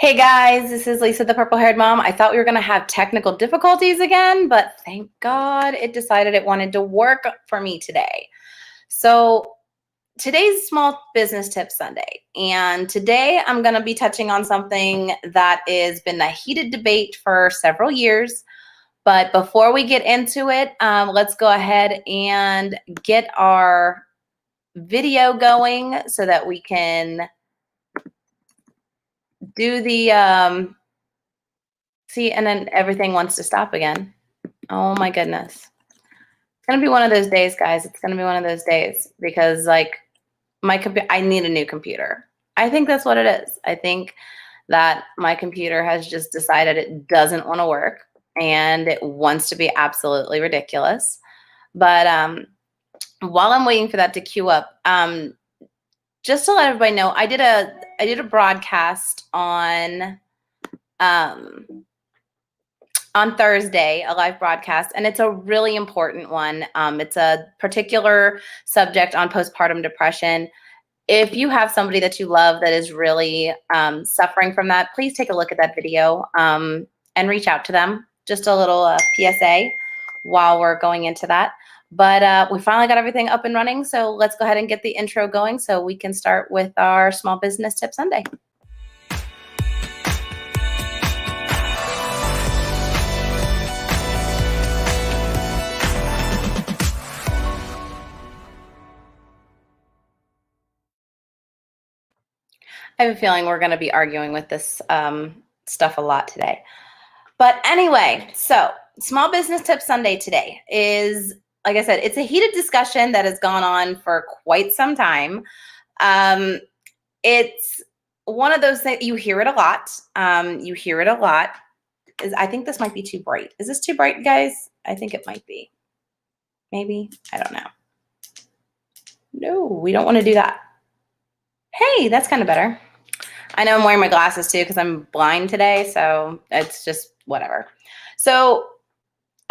Hey guys, this is Lisa, the purple-haired mom. I thought we were going to have technical difficulties again, but thank God it decided it wanted to work for me today. So today's Small Business Tip Sunday, and today I'm going to be touching on something that has been a heated debate for several years. But before we get into it, let's go ahead and get our video going so that we can do the see, and then everything wants to stop again. Oh my goodness. It's going to be one of those days, guys. It's going to be one of those days because like I need a new computer. I think that's what it is. I think that my computer has just decided it doesn't want to work and it wants to be absolutely ridiculous. But while I'm waiting for that to queue up, just to let everybody know, I did a broadcast on Thursday, a live broadcast, and it's a really important one. It's a particular subject on postpartum depression. If you have somebody that you love that is really suffering from that, please take a look at that video and reach out to them. Just a little PSA while we're going into that. But we finally got everything up and running, so let's go ahead and get the intro going so we can start with our Small Business Tip Sunday. I have a feeling we're going to be arguing with this stuff a lot today. But anyway, so Small Business Tip Sunday today is, like I said, it's a heated discussion that has gone on for quite some time. It's one of those things, you hear it a lot. I think this might be too bright. Is this too bright, guys? I think it might be. Maybe. I don't know. No, we don't want to do that. Hey, that's kind of better. I know I'm wearing my glasses too because I'm blind today, so it's just whatever. So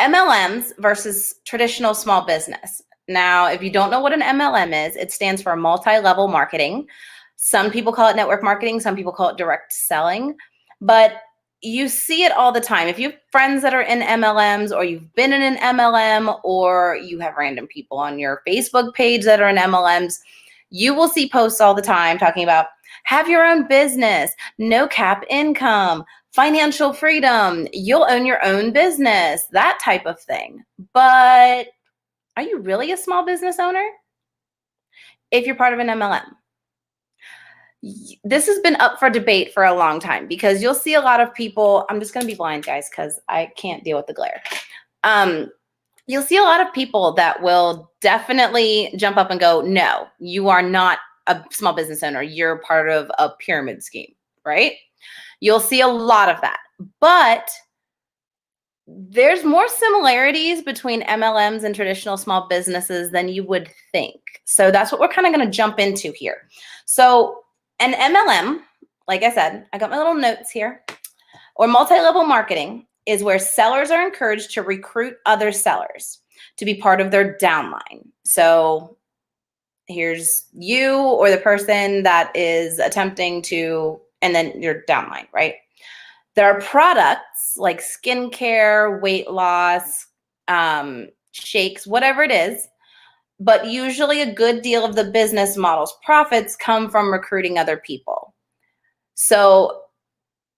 MLMs versus traditional small business. Now, if you don't know what an MLM is, it stands for multi-level marketing. Some people call it network marketing. Some people call it direct selling. But you see it all the time. If you have friends that are in MLMs, or you've been in an MLM, or you have random people on your Facebook page that are in MLMs, you will see posts all the time talking about have your own business, no cap income, financial freedom, you'll own your own business, that type of thing. But are you really a small business owner if you're part of an MLM? This has been up for debate for a long time because you'll see a lot of people. I'm just going to be blind, guys, because I can't deal with the glare. You'll see a lot of people that will definitely jump up and go, no, you are not a small business owner. You're part of a pyramid scheme, right? You'll see a lot of that. But there's more similarities between MLMs and traditional small businesses than you would think. So that's what we're kind of going to jump into here. So an MLM, like I said, I got my little notes here, or multi-level marketing, is where sellers are encouraged to recruit other sellers to be part of their downline. So here's you or the person that is attempting to, and then your downline, right? There are products like skincare, weight loss, shakes, whatever it is, but usually a good deal of the business model's profits come from recruiting other people. So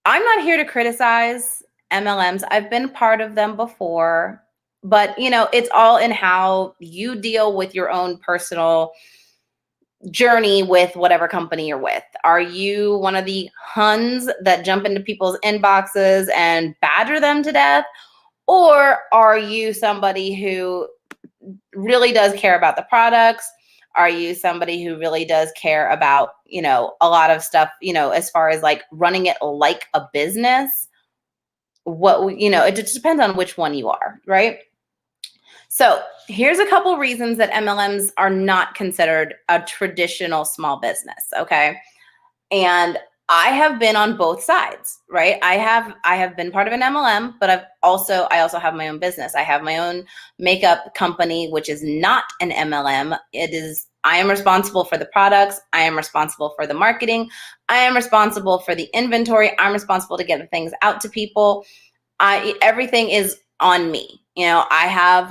I'm not here to criticize MLMs. I've been part of them before, but it's all in how you deal with your own personal journey with whatever company you're with. Are you one of the Huns that jump into people's inboxes and badger them to death? Or are you somebody who really does care about the products? Are you somebody who really does care about, a lot of stuff, as far as like running it like a business? It just depends on which one you are, right? So here's a couple reasons that MLMs are not considered a traditional small business, okay? And I have been on both sides, right? I have been part of an MLM, but I also have my own business. I have my own makeup company, which is not an MLM. It is I am responsible for the products. I am responsible for the marketing. I am responsible for the inventory. I'm responsible to get the things out to people. Everything is on me. I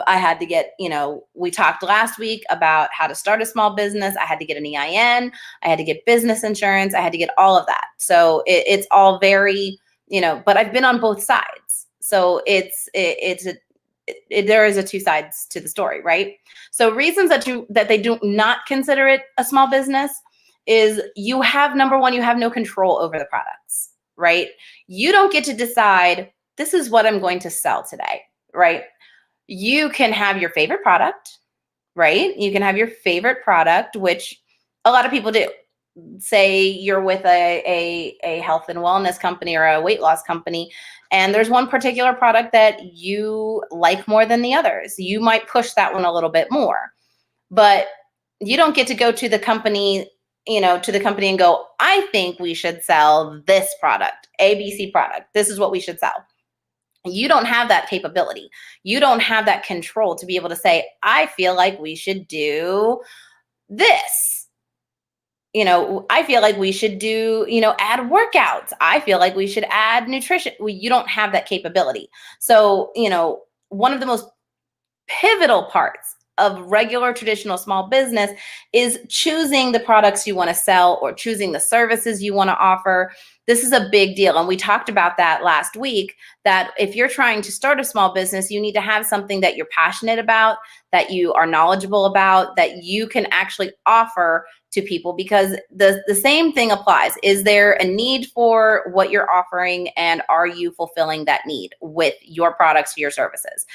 had to get, we talked last week about how to start a small business. I had to get an EIN. I had to get business insurance. I had to get all of that. So it's all very, but I've been on both sides. So there is a two sides to the story, right? So reasons that they do not consider it a small business is number one, you have no control over the products, right? You don't get to decide, this is what I'm going to sell today, right? You can have your favorite product, right? You can have your favorite product, which a lot of people do. Say you're with a health and wellness company or a weight loss company, and there's one particular product that you like more than the others. You might push that one a little bit more, but you don't get to go to the company, and go, I think we should sell this product, ABC product. This is what we should sell. You don't have that capability. You don't have that control to be able to say, I feel like we should do this. I feel like we should do, add workouts. I feel like we should add nutrition. You don't have that capability. So, one of the most pivotal parts of regular traditional small business is choosing the products you want to sell or choosing the services you want to offer. This is a big deal. And we talked about that last week, that if you're trying to start a small business, you need to have something that you're passionate about, that you are knowledgeable about, that you can actually offer to people, because the same thing applies. Is there a need for what you're offering, and are you fulfilling that need with your products or your services?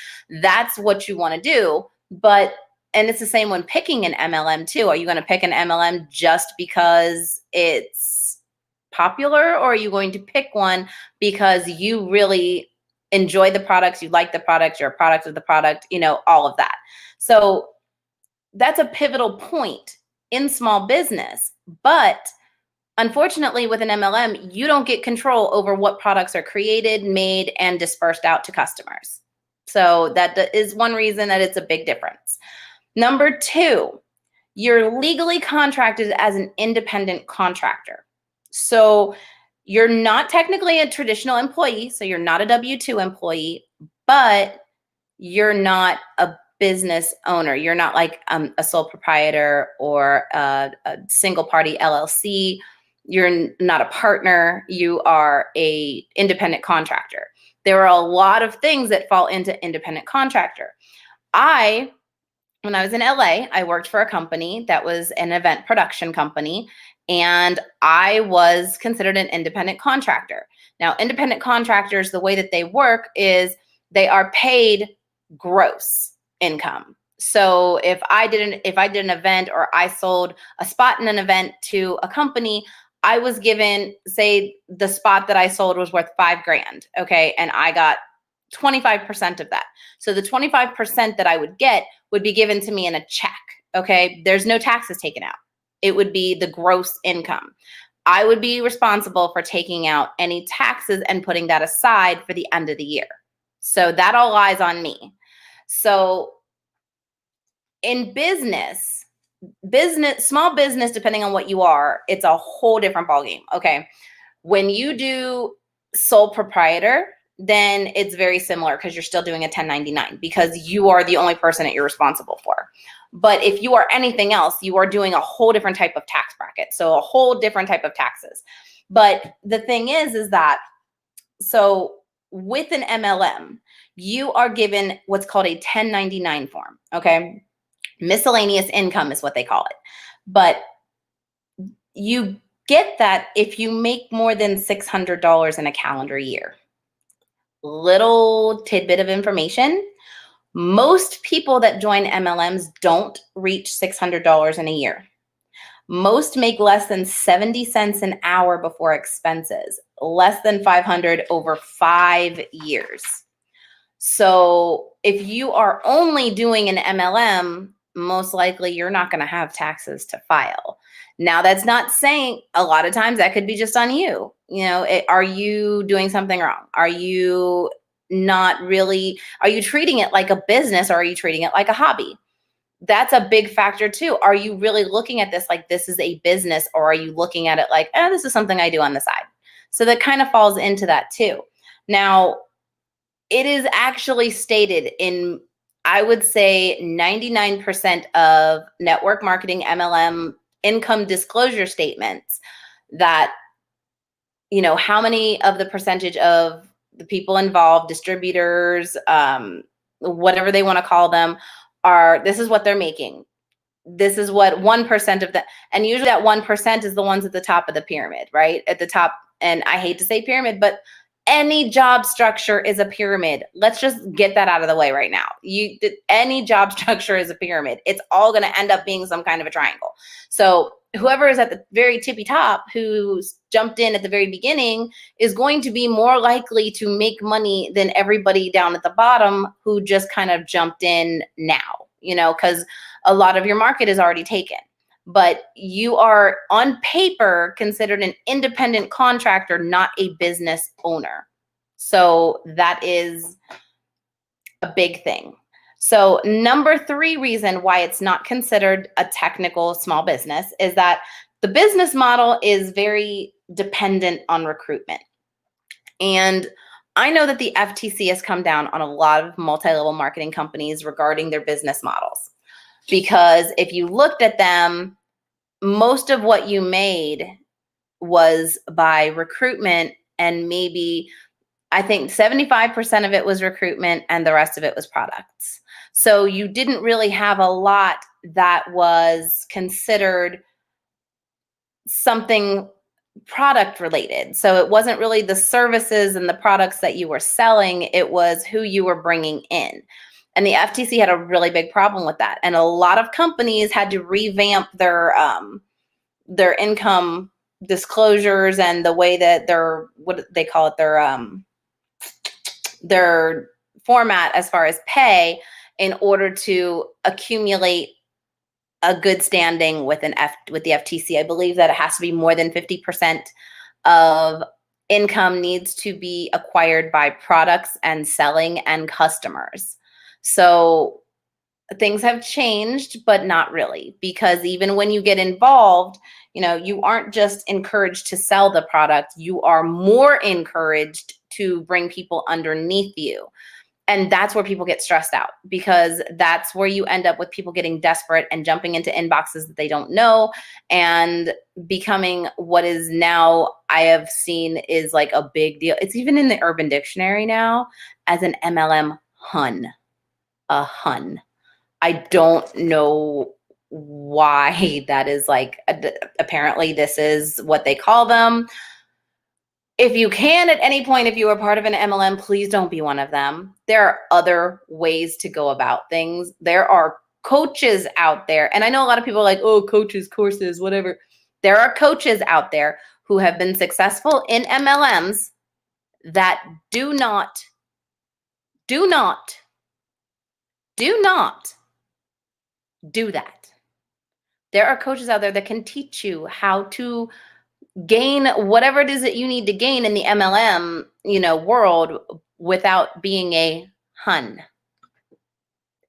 That's what you want to do. And it's the same when picking an MLM too. Are you going to pick an MLM just because it's popular, or are you going to pick one because you really enjoy the products, you like the products, you're a product of the product, all of that. So that's a pivotal point in small business. But unfortunately, with an MLM, you don't get control over what products are created, made, and dispersed out to customers. So that is one reason that it's a big difference. Number two, you're legally contracted as an independent contractor. So you're not technically a traditional employee. So you're not a W-2 employee, but you're not a business owner. You're not like a sole proprietor or a single party LLC. You're not a partner. You are a independent contractor. There are a lot of things that fall into independent contractor. When I was in LA, I worked for a company that was an event production company, and I was considered an independent contractor. Now, independent contractors, the way that they work is they are paid gross income. So if I did an event, or I sold a spot in an event to a company, I was given, say the spot that I sold was worth $5,000. Okay. And I got 25% of that. So the 25% that I would get would be given to me in a check. Okay. There's no taxes taken out. It would be the gross income. I would be responsible for taking out any taxes and putting that aside for the end of the year. So that all lies on me. So in small business, depending on what you are, it's a whole different ballgame. Okay. When you do sole proprietor, then it's very similar, because you're still doing a 1099, because you are the only person that you're responsible for. But if you are anything else, you are doing a whole different type of tax bracket. So a whole different type of taxes. But the thing is that, so with an MLM, you are given what's called a 1099 form. Okay. Miscellaneous income is what they call it. But you get that if you make more than $600 in a calendar year. Little tidbit of information. Most people that join MLMs don't reach $600 in a year. Most make less than 70 cents an hour before expenses, less than 500 over 5 years. So if you are only doing an MLM, most likely you're not going to have taxes to file. Now, that's not saying, a lot of times that could be just on you. Are you doing something wrong? Are you treating it like a business, or are you treating it like a hobby? that's a big factor too. Are you really looking at this like this is a business, or are you looking at it like, this is something I do on the side? So that kind of falls into that too. Now, it is actually stated in, I would say, 99% of network marketing MLM income disclosure statements that, how many of the percentage of the people involved, distributors, whatever they want to call them, this is what they're making. This is what 1% of and usually that 1% is the ones at the top of the pyramid, right? At the top, and I hate to say pyramid, but any job structure is a pyramid. Let's just get that out of the way right now. Any job structure is a pyramid. It's all going to end up being some kind of a triangle. So whoever is at the very tippy top, who's jumped in at the very beginning, is going to be more likely to make money than everybody down at the bottom who just kind of jumped in now, because a lot of your market is already taken. But you are on paper considered an independent contractor, not a business owner. So that is a big thing. So number 3 reason why it's not considered a technical small business is that the business model is very dependent on recruitment. And I know that the FTC has come down on a lot of multi-level marketing companies regarding their business models. Because if you looked at them, most of what you made was by recruitment, and maybe I think 75% of it was recruitment and the rest of it was products. So you didn't really have a lot that was considered something product related. So it wasn't really the services and the products that you were selling, it was who you were bringing in. And the FTC had a really big problem with that. And a lot of companies had to revamp their income disclosures and the way that their format as far as pay, in order to accumulate a good standing with the FTC. I believe that it has to be more than 50% of income needs to be acquired by products and selling and customers. So things have changed, but not really, because even when you get involved, you aren't just encouraged to sell the product, you are more encouraged to bring people underneath you. And that's where people get stressed out, because that's where you end up with people getting desperate and jumping into inboxes that they don't know and becoming what is now, I have seen, is like a big deal. It's even in the Urban Dictionary now as an MLM hun. A hun. I don't know why that is like, apparently this is what they call them. If you can at any point, if you are part of an MLM, please don't be one of them. There are other ways to go about things. There are coaches out there. And I know a lot of people are like, oh, coaches, courses, whatever. There are coaches out there who have been successful in MLMs that do not do that. There are coaches out there that can teach you how to gain whatever it is that you need to gain in the MLM, world without being a hun.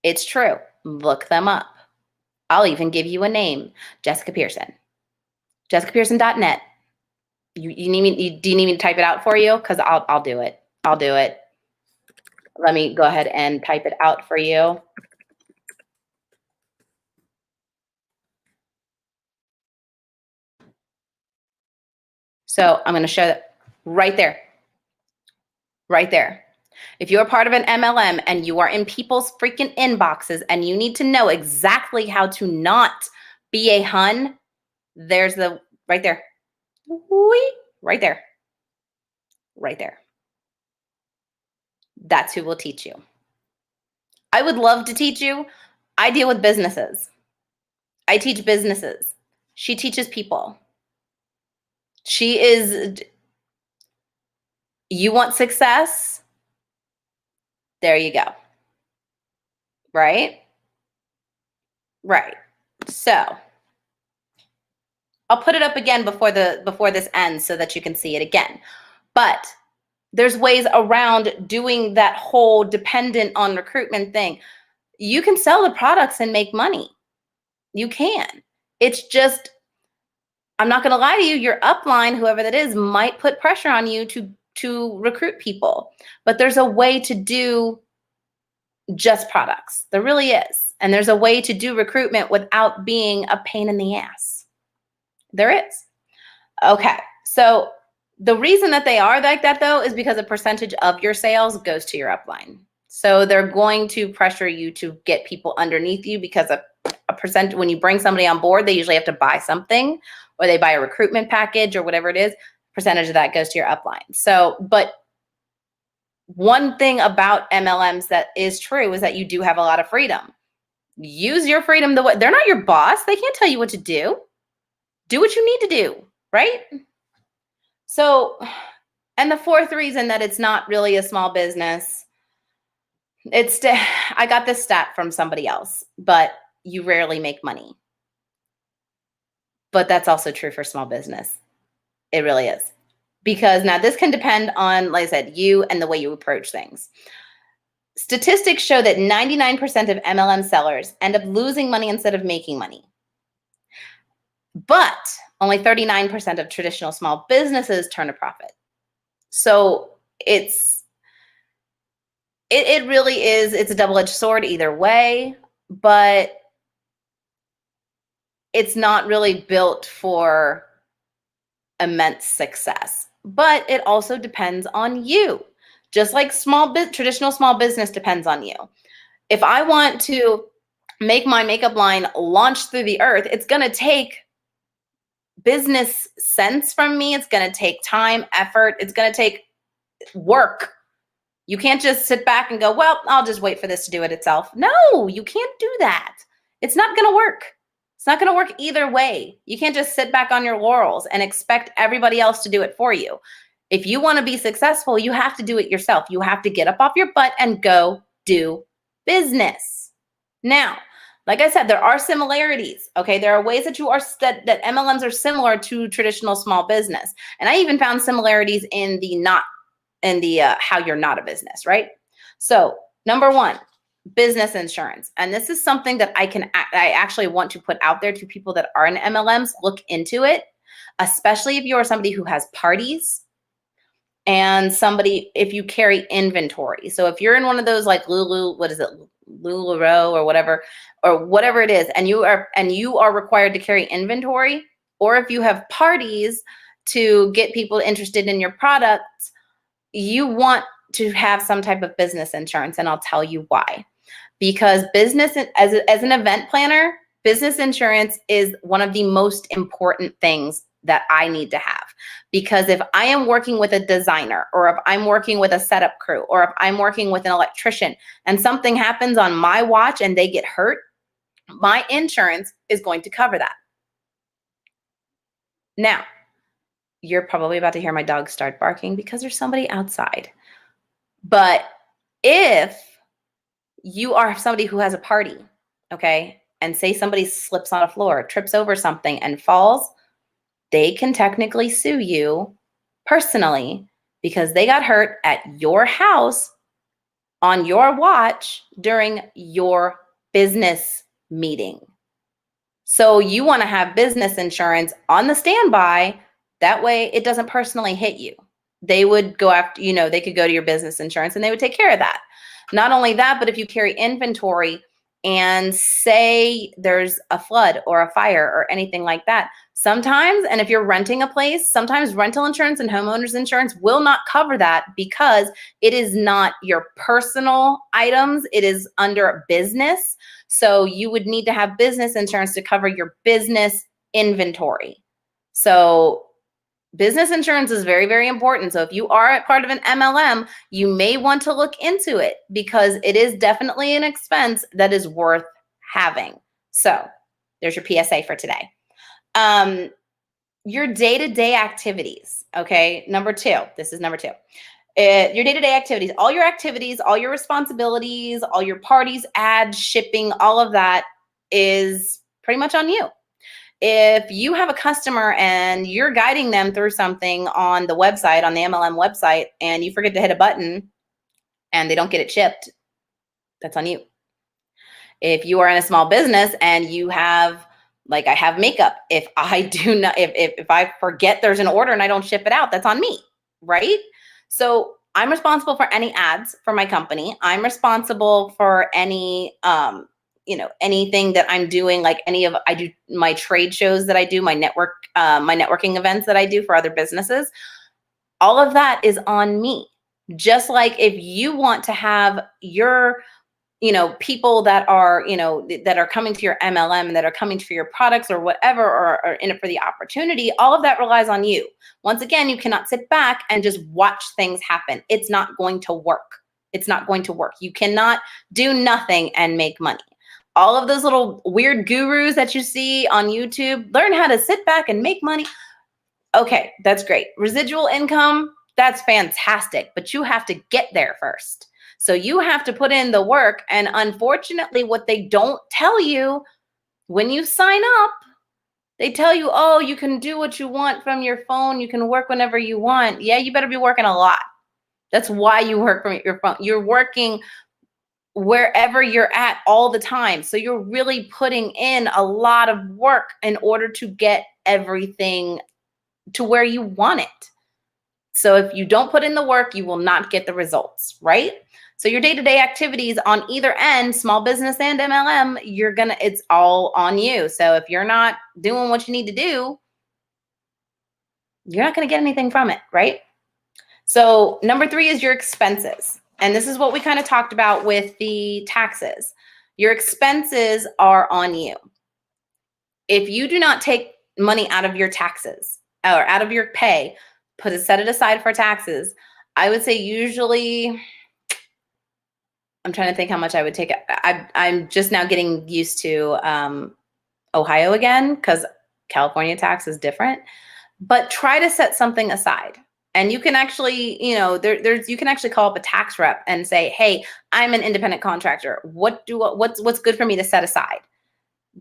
It's true. Look them up. I'll even give you a name. Jessica Pearson. JessicaPearson.net. Do you need me to type it out for you? Because I'll do it. I'll do it. Let me go ahead and type it out for you. So I'm going to show that right there. Right there. If you're part of an MLM and you are in people's freaking inboxes and you need to know exactly how to not be a hun, there's the right there. Right there. Right there. That's who will teach you. I would love to teach you. I deal with businesses. I teach businesses. She teaches people. You want success? There you go. Right? Right. So I'll put it up again before this ends so that you can see it again. But there's ways around doing that whole dependent on recruitment thing. you can sell the products and make money. You can. It's just, I'm not going to lie to you, your upline, whoever that is, might put pressure on you to recruit people. But there's a way to do just products. There really is. And there's a way to do recruitment without being a pain in the ass. There is. Okay. So the reason that they are like that, though, is because a percentage of your sales goes to your upline. So they're going to pressure you to get people underneath you, because a percent, when you bring somebody on board, they usually have to buy something, or they buy a recruitment package or whatever it is. Percentage of that goes to your upline. So, but one thing about MLMs that is true is that you do have a lot of freedom. Use your freedom the way. They're not your boss. They can't tell you what to do. Do what you need to do, right? So, and the fourth reason that it's not really a small business, I got this stat from somebody else, but you rarely make money. But that's also true for small business. It really is. Because now this can depend on, like I said, you and the way you approach things. Statistics show that 99% of MLM sellers end up losing money instead of making money. But only 39% of traditional small businesses turn a profit. So it really is, it's a double-edged sword either way, but it's not really built for immense success. But it also depends on you. Just like traditional small business depends on you. If I want to make my makeup line launch through the earth, it's going to take business sense from me. It's going to take time, effort. It's going to take work. You can't just sit back and go, well, I'll just wait for this to do it itself. No, you can't do that. It's not going to work. It's not going to work either way. You can't just sit back on your laurels and expect everybody else to do it for you. If you want to be successful, you have to do it yourself. You have to get up off your butt and go do business. Now, like I said, there are similarities. Okay, there are ways that that MLMs are similar to traditional small business, and I even found similarities in how you're not a business, right? So, number one, business insurance, and this is something that I actually want to put out there to people that are in MLMs. Look into it, especially if you are somebody who has parties. And if you carry inventory. So if you're in one of those like LuLaRoe or whatever it is, and you are required to carry inventory, or if you have parties to get people interested in your products, you want to have some type of business insurance. And I'll tell you why. Because business, as an event planner, business insurance is one of the most important things that I need to have. Because if I am working with a designer, or if I'm working with a setup crew, or if I'm working with an electrician and something happens on my watch and they get hurt, my insurance is going to cover that. Now, you're probably about to hear my dog start barking because there's somebody outside. But if you are somebody who has a party, okay, and say somebody slips on a floor, trips over something and falls, they can technically sue you personally because they got hurt at your house on your watch during your business meeting. So you want to have business insurance on the standby. That way it doesn't personally hit you. They would go after, they could go to your business insurance and they would take care of that. Not only that, but if you carry inventory and say there's a flood or a fire or anything like that, sometimes, and if you're renting a place, sometimes rental insurance and homeowners insurance will not cover that because it is not your personal items. It is under business. So you would need to have business insurance to cover your business inventory. So business insurance is very, very important. So if you are a part of an MLM, you may want to look into it because it is definitely an expense that is worth having. So there's your PSA for today. Your day-to-day activities. Okay. This is number two. Your day-to-day activities, all your responsibilities, all your parties, ads, shipping, all of that is pretty much on you. If you have a customer and you're guiding them through something on the website, on the MLM website, and you forget to hit a button and they don't get it shipped, that's on you. If you are in a small business and you have, like I have makeup, if I do not, if I forget there's an order and I don't ship it out, that's on me, right? So I'm responsible for any ads for my company. I'm responsible for any, anything that I'm doing, like I do my trade shows that I do, my networking events that I do for other businesses. All of that is on me. Just like if you want to have your, people that are, that are coming to your MLM and that are coming for your products or whatever, or in it for the opportunity, all of that relies on you. Once again, you cannot sit back and just watch things happen. It's not going to work. It's not going to work. You cannot do nothing and make money. All of those little weird gurus that you see on YouTube, learn how to sit back and make money. Okay, that's great. Residual income, that's fantastic, but you have to get there first. So you have to put in the work. And unfortunately, what they don't tell you when you sign up, they tell you, oh, you can do what you want from your phone. You can work whenever you want. Yeah, you better be working a lot. That's why you work from your phone. You're working wherever you're at all the time. So you're really putting in a lot of work in order to get everything to where you want it. So if you don't put in the work, you will not get the results, right? So your day-to-day activities on either end, small business and MLM, it's all on you. So if you're not doing what you need to do, you're not going to get anything from it, right? So number 3 is your expenses. And this is what we kind of talked about with the taxes. Your expenses are on you. If you do not take money out of your taxes or out of your pay, set it aside for taxes, I would say usually, I'm trying to think how much I would take. I'm just now getting used to Ohio again, because California tax is different. But try to set something aside. And you can actually, you can actually call up a tax rep and say, hey, I'm an independent contractor. What's good for me to set aside?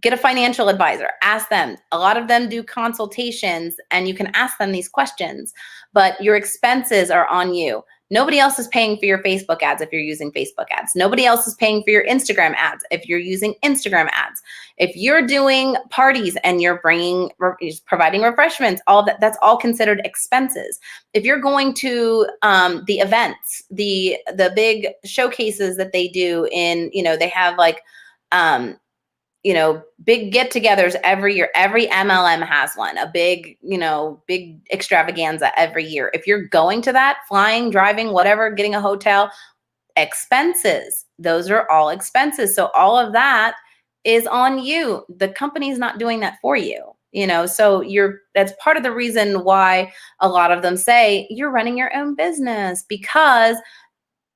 Get a financial advisor, ask them. A lot of them do consultations and you can ask them these questions, but your expenses are on you. Nobody else is paying for your Facebook ads if you're using Facebook ads. Nobody else is paying for your Instagram ads if you're using Instagram ads. If you're doing parties and you're providing refreshments, that's all considered expenses. If you're going to the events, the big showcases that they do they have like big get-togethers every year. Every MLM has one, a big extravaganza every year. If you're going to that, flying, driving, whatever, getting a hotel, expenses, those are all expenses. So all of that is on you. The company's not doing that for you, so that's part of the reason why a lot of them say you're running your own business, because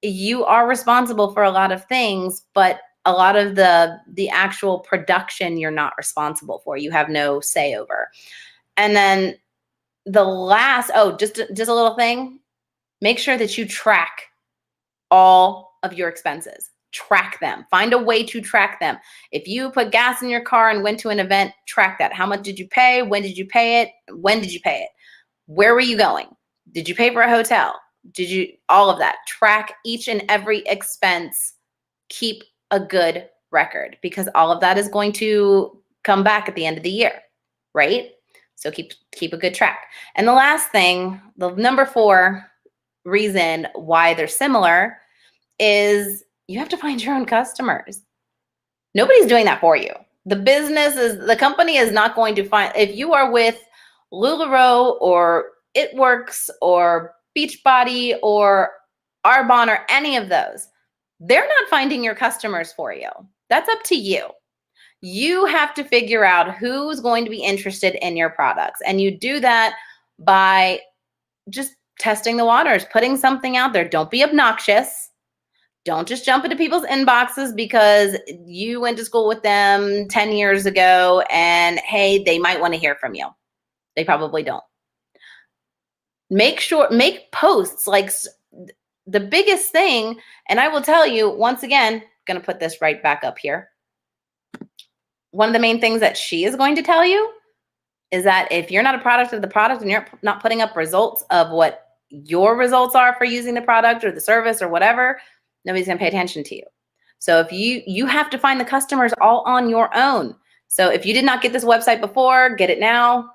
you are responsible for a lot of things, but a lot of the actual production you're not responsible for. You have no say over. And then the last, just a little thing, make sure that you track all of your expenses. Track them. Find a way to track them. If you put gas in your car and went to an event, track that. How much did you pay? When did you pay it? When did you pay it? Where were you going? Did you pay for a hotel? All of that. Track each and every expense. Keep a good record, because all of that is going to come back at the end of the year, right? So keep a good track. And the last thing, the number 4 reason why they're similar is you have to find your own customers. Nobody's doing that for you. The company is not going to find, if you are with LuLaRoe or It Works or Beachbody or Arbonne or any of those, they're not finding your customers for you. That's up to you. You have to figure out who's going to be interested in your products. And you do that by just testing the waters, putting something out there. Don't be obnoxious. Don't just jump into people's inboxes because you went to school with them 10 years ago and hey, they might want to hear from you. They probably don't. Make posts like the biggest thing, and I will tell you once again, going to put this right back up here. One of the main things that she is going to tell you is that if you're not a product of the product and you're not putting up results of what your results are for using the product or the service or whatever, nobody's going to pay attention to you. So if you have to find the customers all on your own. So if you did not get this website before, get it now,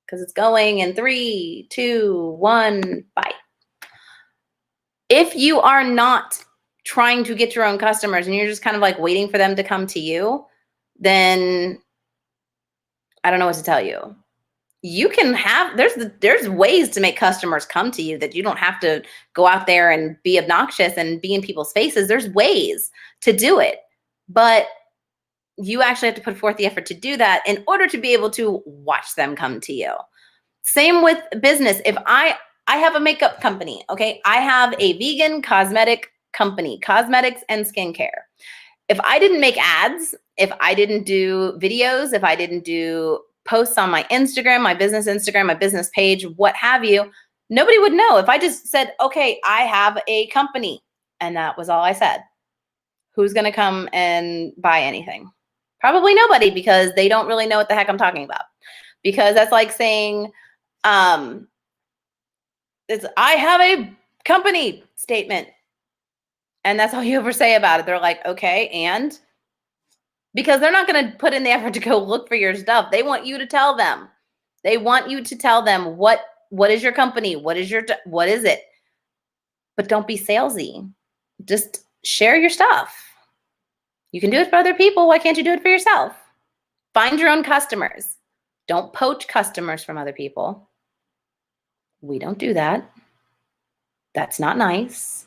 because it's going in 3, 2, 1, bye. If you are not trying to get your own customers and you're just kind of like waiting for them to come to you, then I don't know what to tell you. You can have, there's ways to make customers come to you that you don't have to go out there and be obnoxious and be in people's faces. There's ways to do it, but you actually have to put forth the effort to do that in order to be able to watch them come to you. Same with business. If I have a makeup company, okay? I have a vegan cosmetic company, cosmetics and skincare. If I didn't make ads, if I didn't do videos, if I didn't do posts on my Instagram, my business page, what have you, nobody would know. If I just said, okay, I have a company, and that was all I said, who's going to come and buy anything? Probably nobody, because they don't really know what the heck I'm talking about. Because that's like saying, I have a company statement. And that's all you ever say about it. They're like, okay, and? Because they're not going to put in the effort to go look for your stuff. They want you to tell them. They want you to tell them what is your company? What is it? But don't be salesy. Just share your stuff. You can do it for other people. Why can't you do it for yourself? Find your own customers. Don't poach customers from other people. We don't do that. That's not nice.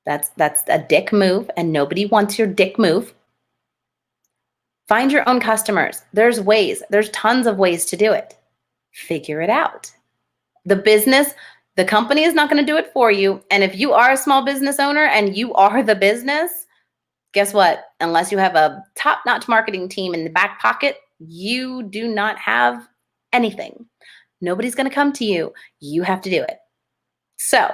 That's a dick move, and nobody wants your dick move. Find your own customers. There's ways. There's tons of ways to do it. Figure it out. The company is not going to do it for you. And if you are a small business owner and you are the business, guess what? Unless you have a top-notch marketing team in the back pocket, you do not have anything. Nobody's going to come to you. You have to do it. So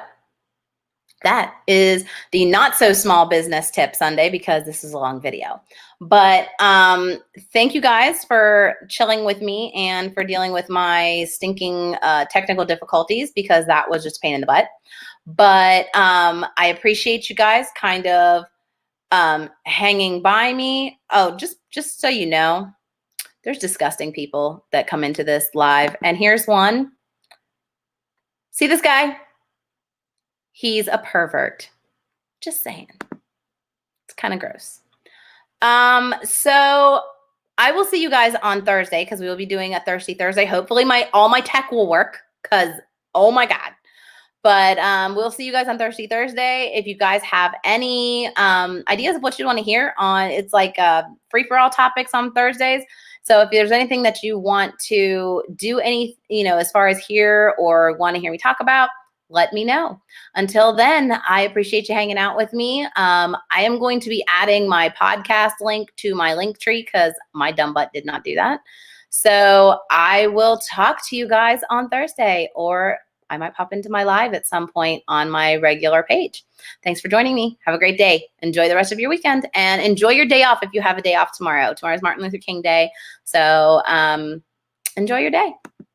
that is the not so small business tip Sunday, because this is a long video. But thank you guys for chilling with me and for dealing with my stinking technical difficulties, because that was just a pain in the butt. But I appreciate you guys kind of hanging by me. Oh, just so you know, there's disgusting people that come into this live. And here's one. See this guy? He's a pervert. Just saying. It's kind of gross. So I will see you guys on Thursday, because we will be doing a Thirsty Thursday. Hopefully all my tech will work, because oh my God. But we'll see you guys on Thirsty Thursday. If you guys have any ideas of what you want to hear on, it's like free-for-all topics on Thursdays. So if there's anything that you want to do as far as here or want to hear me talk about, let me know. Until then, I appreciate you hanging out with me. I am going to be adding my podcast link to my link tree, because my dumb butt did not do that. So I will talk to you guys on Thursday, or I might pop into my live at some point on my regular page. Thanks for joining me. Have a great day. Enjoy the rest of your weekend, and enjoy your day off if you have a day off tomorrow. Tomorrow's Martin Luther King Day. So enjoy your day. Bye.